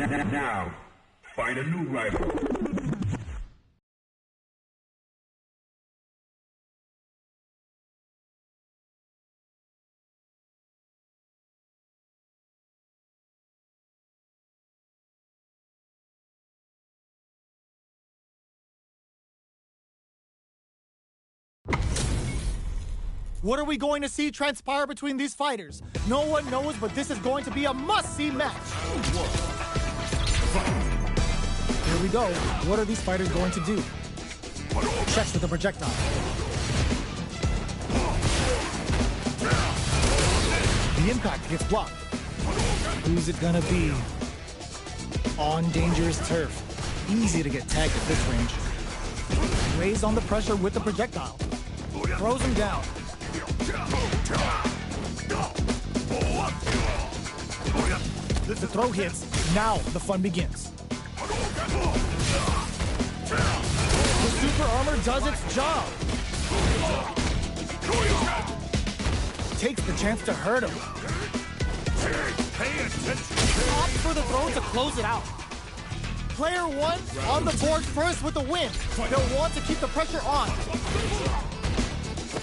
Now, find a new rival. What are we going to see transpire between these fighters? No one knows, but this is going to be a must-see match. Here we go. What are these fighters going to do? Checks with the projectile. The impact gets blocked. Who's it gonna be? On dangerous turf. Easy to get tagged at this range. Lays on the pressure with the projectile. Throws him down. The throw hits. Now the fun begins. The super armor does its job. Takes the chance to hurt him. Opts for the throw to close it out. Player one on the board first with the win. They'll want to keep the pressure on.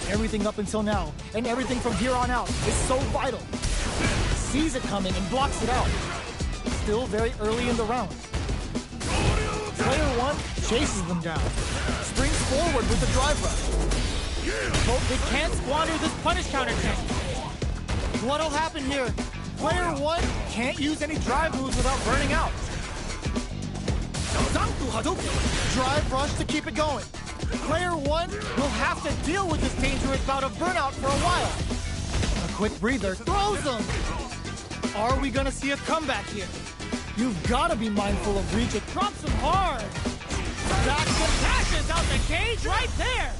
Everything up until now, and everything from here on out, is so vital. Sees it coming and blocks it out. Still very early in the round. Player one chases them down. Springs forward with the drive rush. But they can't squander this punish counter chance. What'll happen here? Player one can't use any drive moves without burning out. Drive rush to keep it going. Player one will have to deal with this dangerous bout of burnout for a while. A quick breather throws him. Are we gonna see a comeback here? You've gotta be mindful of reach. It drops him hard. Back to dashes out the cage right there.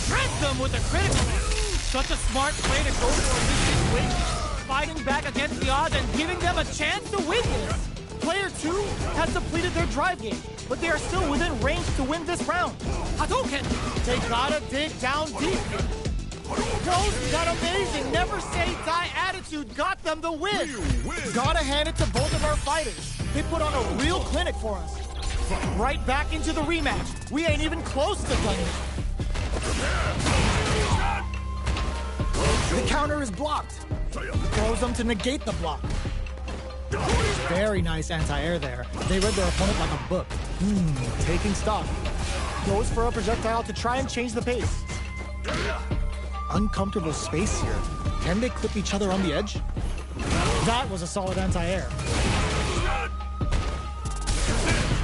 Shreds them with a critical. Such a smart play to go for a big swing. Fighting back against the odds and giving them a chance to win this. Player two has depleted their drive game, but they are still within range to win this round. Hadouken! They gotta dig down deep. Those that amazing never say die attitude got them the win. Gotta hand it to both of our fighters. They put on a real clinic for us. Right back into the rematch. We ain't even close to done yet. The counter is blocked. Throws them to negate the block. Very nice anti-air there. They read their opponent like a book. Taking stock. Goes for a projectile to try and change the pace. Uncomfortable space here. Can they clip each other on the edge? That was a solid anti-air.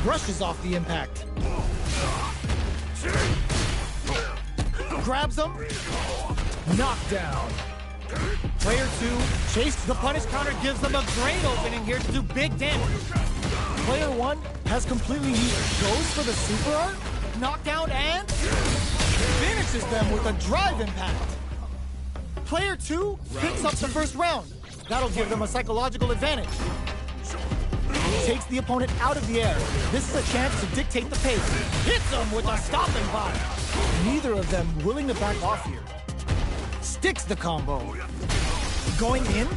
Brushes off the impact. Grabs him. Knockdown. Player two chased the punish counter, gives them a great opening here to do big damage. Player one has completely goes for the super art, knockdown, and finishes them with a drive impact. Player two picks up the first round. That'll give them a psychological advantage. Takes the opponent out of the air. This is a chance to dictate the pace. Hits them with a stopping body. Neither of them willing to back off here. Sticks the combo. Going in.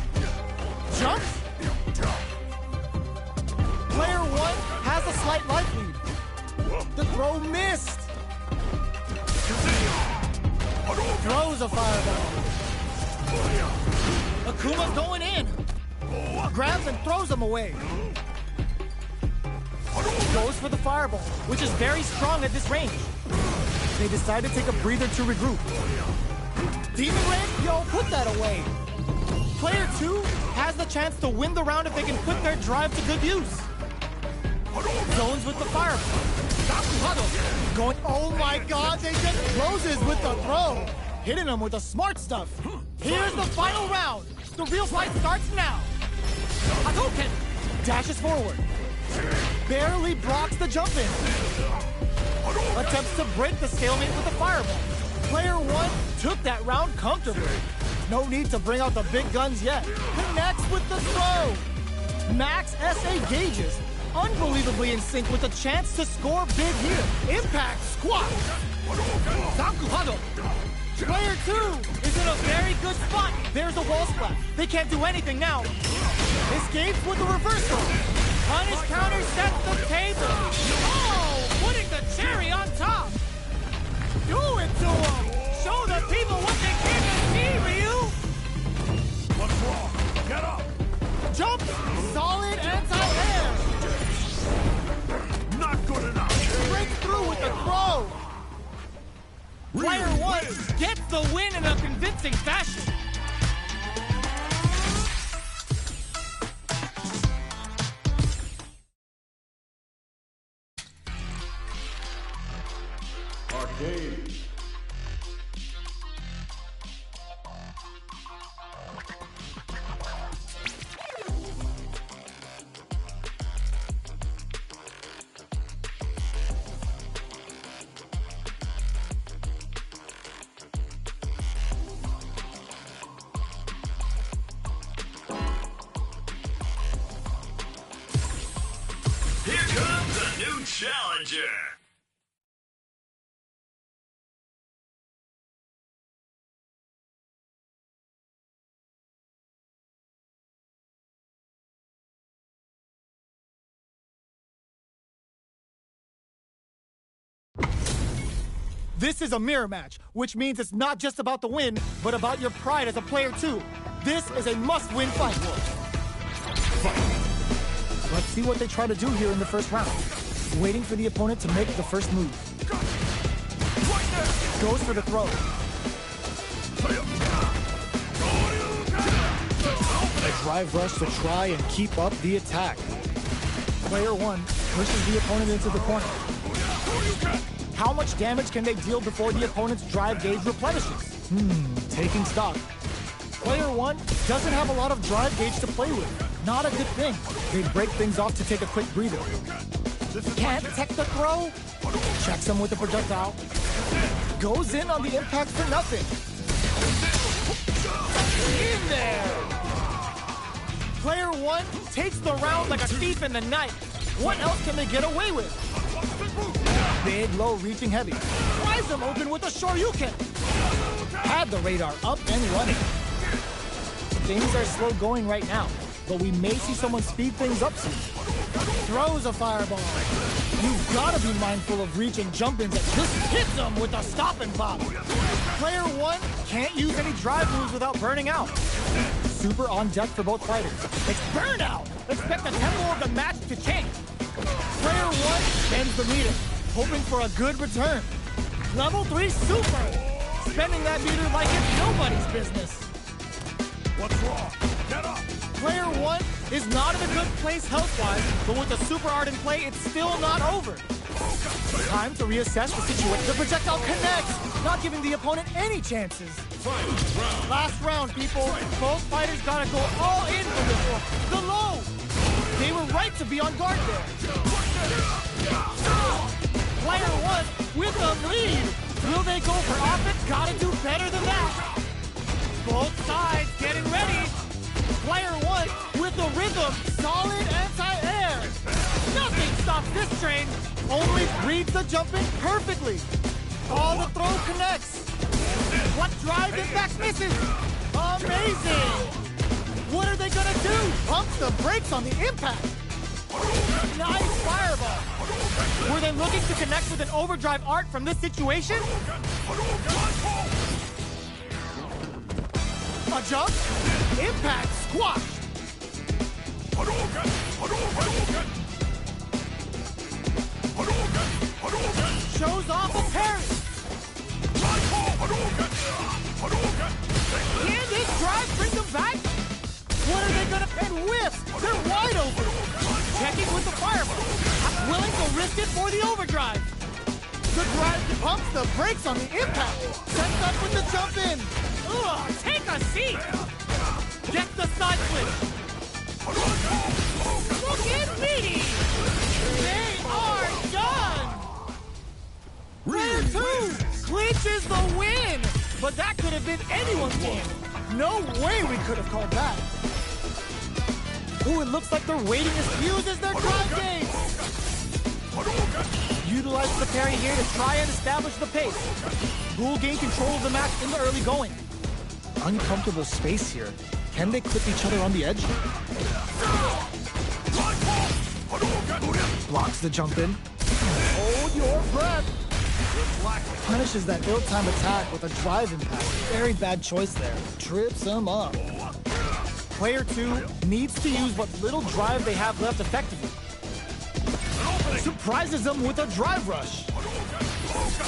Jumps. Player one has a slight life lead. The throw missed. Throws a fireball. Akuma's going in. Grabs and throws him away. Goes for the fireball, which is very strong at this range. They decide to take a breather to regroup. Demon Ray, yo, put that away. Player two has the chance to win the round if they can put their drive to good use. Zones with the fireball. Going, oh my god, they just closes with the throw. Hitting them with the smart stuff. Here's the final round. The real fight starts now. Hadouken! Dashes forward. Barely blocks the jump in. Attempts to break the stalemate with the fireball. Player one took that round comfortably. No need to bring out the big guns yet. Connects with the throw. Max SA gauges. Unbelievably in sync with a chance to score big here. Impact squat. Player two is in a very good spot. There's a wall splat. They can't do anything now. Escapes with the reversal. Punish counter sets the table. Oh, putting the cherry on top. Do it to him. Show the people what they came to see, Ryu. What's wrong? Get up! Jump, solid anti-air. Not good enough! Break through with the throw. Player 1 gets the win in a convincing fashion. Arcade. Here comes a new challenger. This is a mirror match, which means it's not just about the win, but about your pride as a player too. This is a must-win fight. Let's see what they try to do here in the first round. Waiting for the opponent to make the first move. Goes for the throw. A drive rush to try and keep up the attack. Player 1 pushes the opponent into the corner. How much damage can they deal before the opponent's drive gauge replenishes? Taking stock. Player 1 doesn't have a lot of drive gauge to play with. Not a good thing. They break things off to take a quick breather. Can't tech the throw. Checks him with the projectile. Goes in on the impact for nothing. In there! Player 1 takes the round like a thief in the night. What else can they get away with? Big, low, reaching heavy. Tries them open with a Shoryuken. Had the radar up and running. Things are slow going right now, but we may see someone speed things up soon. Throws a fireball. You've got to be mindful of reach and jump-ins that just hits them with a stop and pop. Player 1 can't use any drive moves without burning out. Super on deck for both fighters. It's burnout! Expect the tempo of the match to change. Player 1 bends the meter, hoping for a good return. Level 3 super! Spending that meter like it's nobody's business. What's wrong? Get up! Player 1 is not in a good place health-wise, but with the super art in play, it's still not over. Time to reassess the situation. The projectile connects, not giving the opponent any chances. Last round, people. Both fighters gotta go all in for this one. The low! They were right to be on guard there. Player 1 with the lead. Will they go for offense? Gotta do better than that. Both sides getting ready. Player 1 with the rhythm. Solid anti-air. Nothing stops this train. Only reads the jump in perfectly. All the throw connects. What drive impact misses? Amazing. What are they gonna do? Pumps the brakes on the impact. Nice fireball. Were they looking to connect with an overdrive art from this situation? A jump? Impact squashed. Shows off a parry. Can this drive bring them back? What are they gonna and whiffs? They're wide open. Checking with the fireball. Willing to risk it for the overdrive. The drive pumps the brakes on the impact. Sets up with the jump in. Ugh, take a seat. Gets the side switch. Look at me. They are done. Player 2 clinches the win. But that could have been anyone's game. No way we could have called that. Ooh, it looks like they're waiting as fuse as their drive gauge. Utilize the parry here to try and establish the pace. Ghoul gain control of the match in the early going. Uncomfortable space here. Can they clip each other on the edge? blocks the jump in. Hold your breath. Punishes that ill-timed attack with a drive impact. Very bad choice there. Trips him up. Player 2 needs to use what little drive they have left effectively. Surprises them with a drive rush.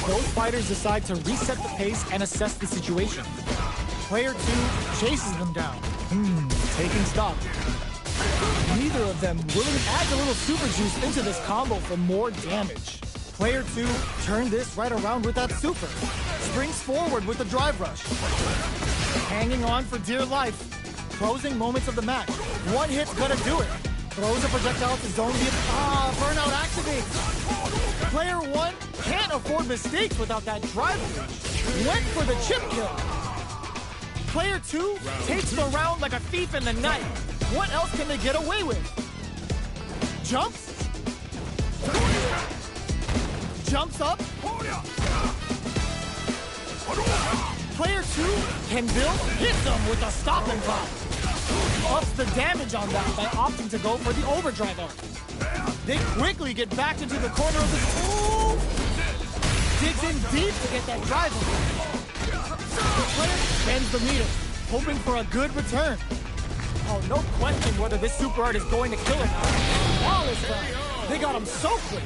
Both fighters decide to reset the pace and assess the situation. Player 2 chases them down. Taking stock. Neither of them willing to add a little super juice into this combo for more damage. Player 2 turned this right around with that super. Springs forward with the drive rush. Hanging on for dear life. Closing moments of the match. One hit's gonna do it. Throws a projectile to zone the... burnout activates. Player 1 can't afford mistakes without that drive rush. Went for the chip kill. Player 2 takes the round like a thief in the night. What else can they get away with? Jumps? Jumps up? Player 2 can build, hits them with a stop and pop. Ups the damage on that by opting to go for the overdrive arc. They quickly get back into the corner of the... Ooh! Digs in deep to get that drive on. The player bends the meter, hoping for a good return. Oh, no question whether this super art is going to kill him. Flawless time. They got him so quick.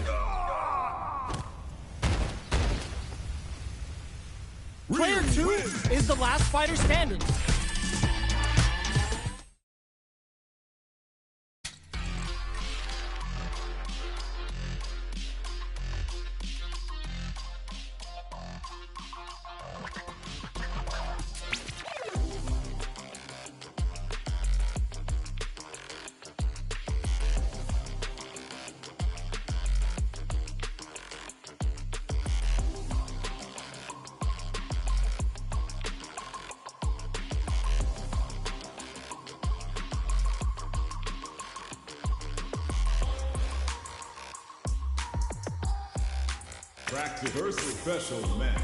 Player 2 is the last fighter standing. Practice versus special match.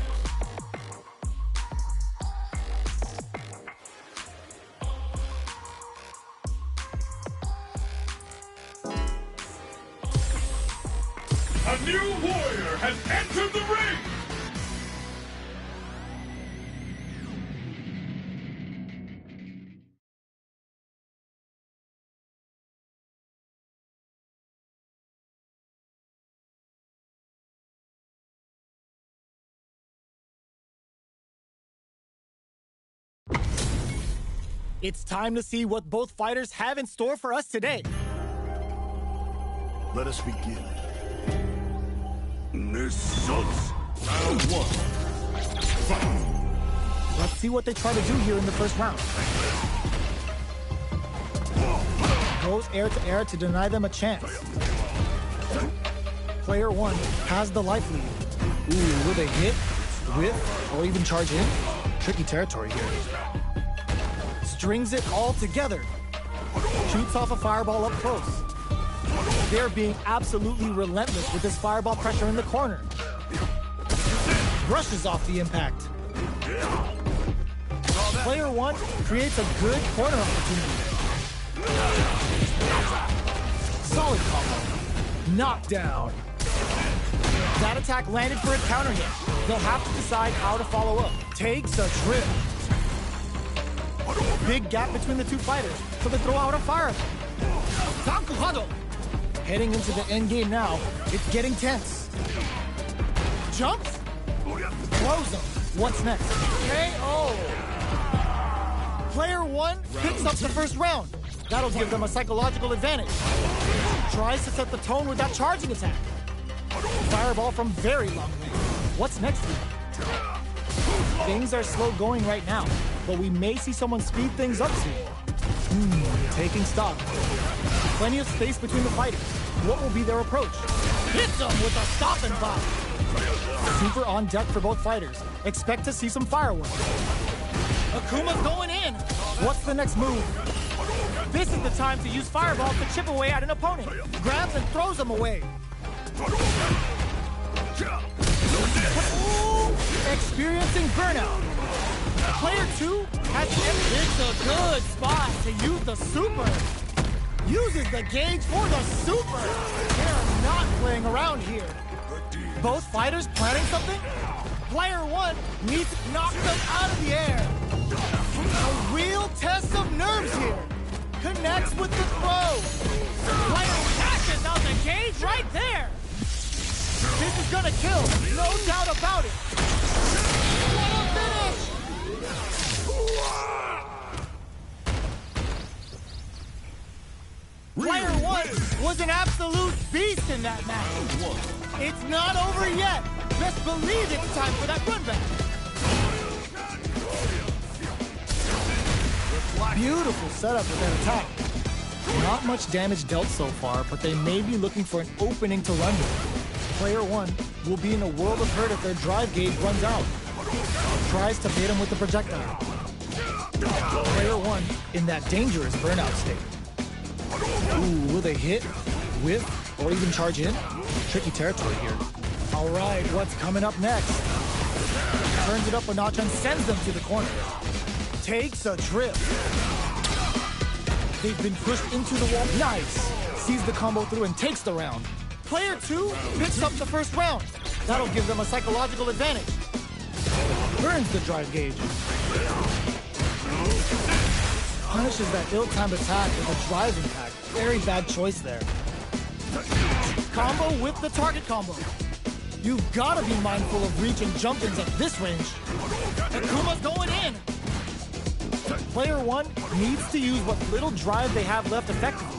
A new warrior has entered the ring! It's time to see what both fighters have in store for us today. Let us begin. Results. Round 1. Fight. Let's see what they try to do here in the first round. Goes air to air to deny them a chance. Player 1 has the life lead. Ooh, will they hit, whip, or even charge in? Tricky territory here. Strings it all together. Shoots off a fireball up close. They're being absolutely relentless with this fireball pressure in the corner. Brushes off the impact. Player 1 creates a good corner opportunity. Solid combo. Knockdown. That attack landed for a counter hit. They'll have to decide how to follow up. Takes a trip. Big gap between the two fighters, so they throw out a fireball. Heading into the end game now, it's getting tense. Jumps? Throws them. What's next? KO! Player 1 picks up the first round. That'll give them a psychological advantage. Tries to set the tone with that charging attack. Fireball from very long range. What's next here? Things are slow going right now, but we may see someone speed things up soon. Taking stock. Plenty of space between the fighters. What will be their approach? Hits them with a stop and pop. Super on deck for both fighters. Expect to see some fireworks. Akuma's going in. What's the next move? This is the time to use fireballs to chip away at an opponent. Grabs and throws them away. Ooh, experiencing burnout. Player 2 has it's a good spot to use the super. Uses the gauge for the super. They're not playing around here. Both fighters planning something? Player 1 needs to knock them out of the air. A real test of nerves here. Connects with the throw. Player catches out the cage right there. This is gonna kill, no doubt about it. What a finish! Player 1 was an absolute beast in that match. It's not over yet. Best believe it's time for that run back. Beautiful setup with that attack. Not much damage dealt so far, but they may be looking for an opening to run with. Player 1 will be in a world of hurt if their drive gauge runs out. Tries to bait him with the projectile. Player 1 in that dangerous burnout state. Ooh, will they hit, whiff, or even charge in? Tricky territory here. All right, what's coming up next? Turns it up a notch and sends them to the corner. Takes a trip. They've been pushed into the wall. Nice. Sees the combo through and takes the round. Player 2 picks up the first round. That'll give them a psychological advantage. Burns the drive gauge. Punishes that ill-timed attack with a drive impact. Very bad choice there. Combo with the target combo. You've got to be mindful of reach and jump-ins at this range. Akuma's going in. Player 1 needs to use what little drive they have left effectively.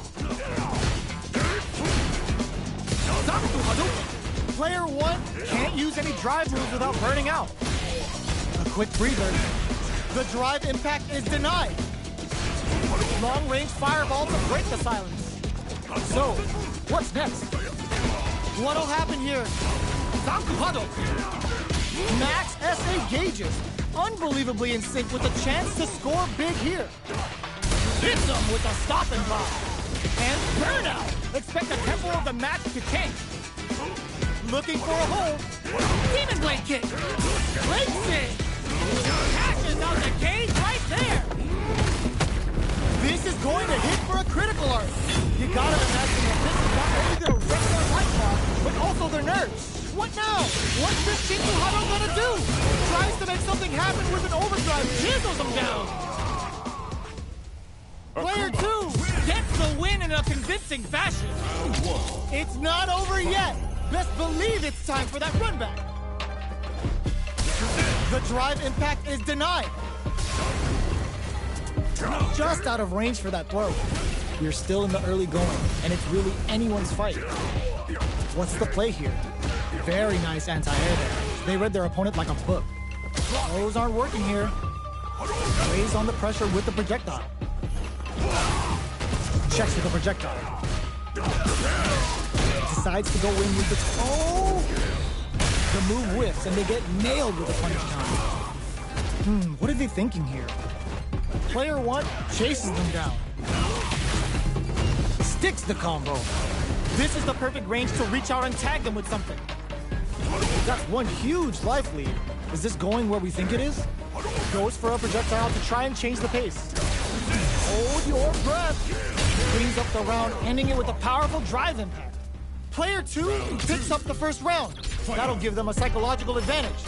Player 1 can't use any drive moves without burning out. A quick breather. The drive impact is denied. Long-range fireball to break the silence. So, what's next? What'll happen here? Max SA gauges. Unbelievably in sync with a chance to score big here. Hits them with a stop and drop. And burnout. Expect the tempo of the match to change. Looking for a hole. Demon Blade kick. Blade stick. Catches out the cage right there. This is going to hit for a critical art. You gotta imagine that this is not only gonna wreck their life bar, but also their nerves. What now? What's this Shinju Hado gonna do? Tries to make something happen with an overdrive, chisels him down. Player 2 gets the win in a convincing fashion. It's not over yet. Best believe it's time for that run back. The drive impact is denied. Just out of range for that throw. We're still in the early going, and it's really anyone's fight. What's the play here? Very nice anti-air there. They read their opponent like a book. Those aren't working here. Lays on the pressure with the projectile. Checks with the projectile. Decides to go in with the... Oh! The move whiffs, and they get nailed with a punish counter. What are they thinking here? Player 1 chases them down. Sticks the combo. This is the perfect range to reach out and tag them with something. That's one huge life lead. Is this going where we think it is? Goes for a projectile to try and change the pace. Hold your breath. Brings up the round, ending it with a powerful drive impact. Player 2 picks up the first round. That'll give them a psychological advantage.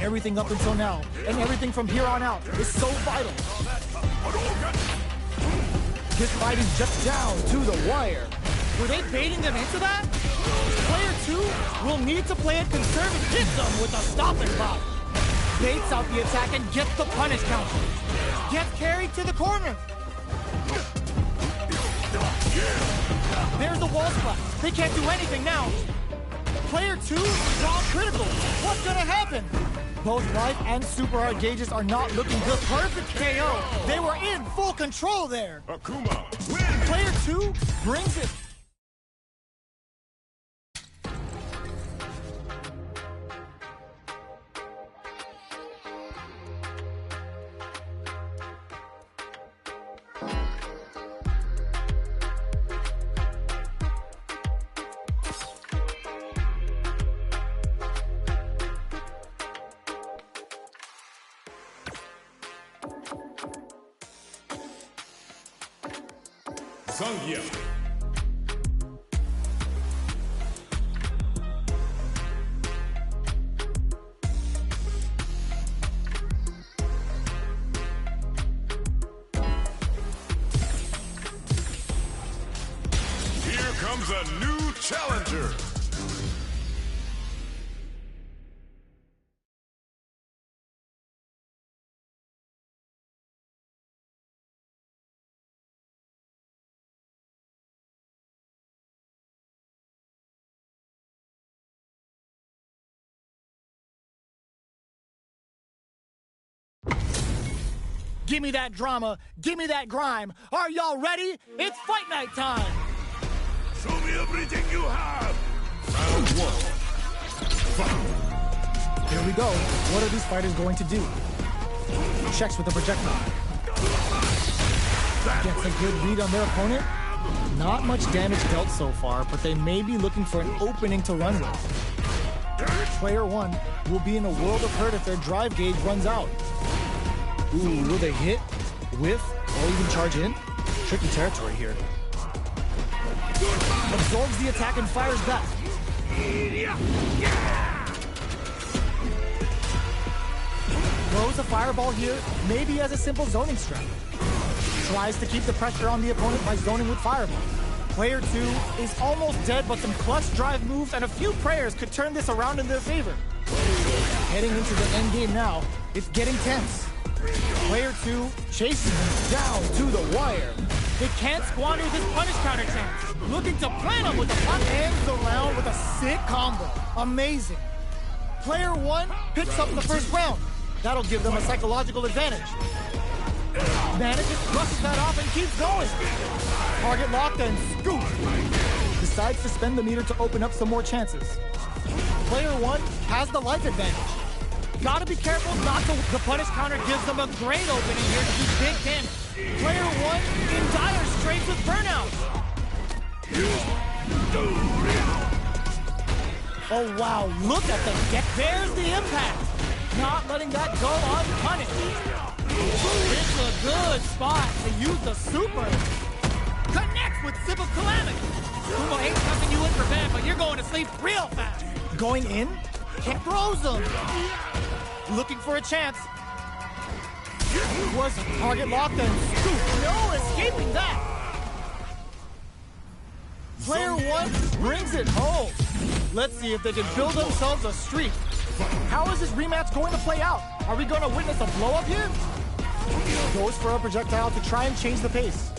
Everything up until now, and everything from here on out, is so vital. This fight is just down to the wire. Were they baiting them into that? Player 2 will need to play it conservative. Hits them with a stop and pop. Baits out the attack and gets the punish counter. Gets carried to the corner. There's the wall splash. They can't do anything now. Player 2 draw critical. What's gonna happen? Both life and super hard gauges are not looking good. Perfect KO. They were in full control there. Akuma wins. Player 2 brings it. Zangya. comes a new challenger. Give me that drama, give me that grime. Are y'all ready? It's fight night time. Show me everything you have. Round one. Fight. Here we go. What are these fighters going to do? Checks with the projectile. Gets a good read on their opponent. Not much damage dealt so far, but they may be looking for an opening to run with. Player one will be in a world of hurt if their drive gauge runs out. Ooh, will they hit, whiff, or even charge in? Tricky territory here. Absorbs the attack and fires back. Throws a fireball here, maybe as a simple zoning strat. Tries to keep the pressure on the opponent by zoning with fireball. Player two is almost dead, but some clutch drive moves and a few prayers could turn this around in their favor. Heading into the end game now, it's getting tense. Player two chasing him down to the wire. They can't squander this punish counter chance. Looking to plant him with the pop. Ends the round with a sick combo. Amazing. Player one picks up the first round. That'll give them a psychological advantage. Manages, brushes that off and keeps going. Target locked and scoop. Decides to spend the meter to open up some more chances. Player one has the life advantage. Gotta be careful not to... The punish counter gives them a great opening here to do big damage. Player one in dire straits with burnout. Oh wow, look at the deck. There's the impact. Not letting that go unpunished. It's a good spot to use the super. Connects with Sip of Calamity. Kumo ain't tucking you in for bed, but you're going to sleep real fast. Going in? Throws him. Looking for a chance. Was target locked and scoop. No escaping that. Player one brings it home. Let's see if they can build themselves a streak. How is this rematch going to play out? Are we going to witness a blow up here? Goes for a projectile to try and change the pace.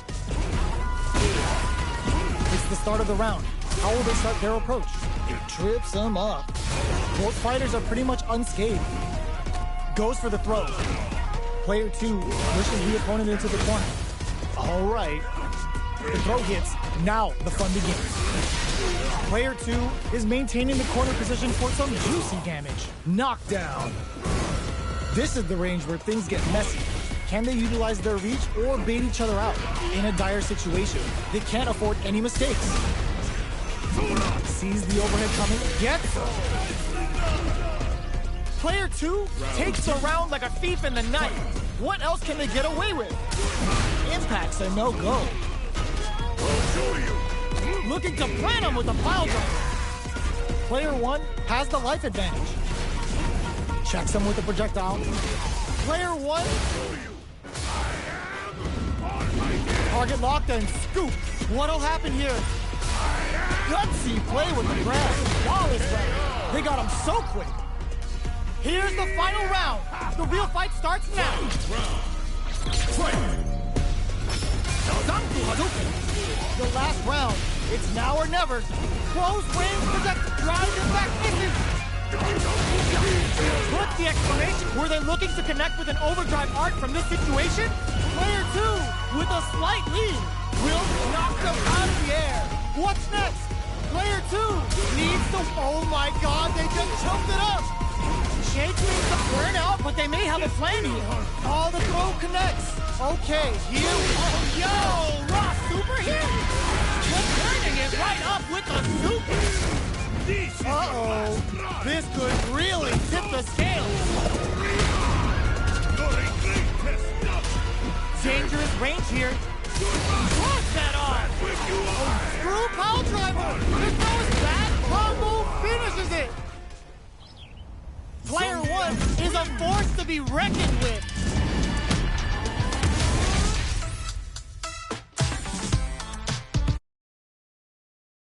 It's the start of the round. How will they start their approach? It trips him up. Both fighters are pretty much unscathed. Goes for the throw. Player two pushes the opponent into the corner. All right. The throw hits. Now the fun begins. Player two is maintaining the corner position for some juicy damage. Knockdown. This is the range where things get messy. Can they utilize their reach or bait each other out? In a dire situation, they can't afford any mistakes. Sees the overhead coming, gets Player two takes the round like a thief in the night. What else can they get away with? Impact's a no-go. Looking to plant him with a pile driver. Player one has the life advantage. Checks him with a projectile. Player one. Target locked and scoop. What'll happen here? Gutsy play with the grab. Flawless round. They got him so quick. Here's the final round. The real fight starts now. The last round. It's now or never. Close range project drives it back. What's the explanation? Were they looking to connect with an overdrive arc from this situation? Player two, with a slight lead, will knock them out of the air. What's next? Player two needs to... Oh my god, they just choked it up. Shake needs to burn out, but they may have a plan here. All the throw connects. Okay, here we go. Yo, raw super hit. We're turning it right up with the super. Uh-oh. This could really tip the scales. Dangerous range here. Cross that off. Oh, screw pile driver.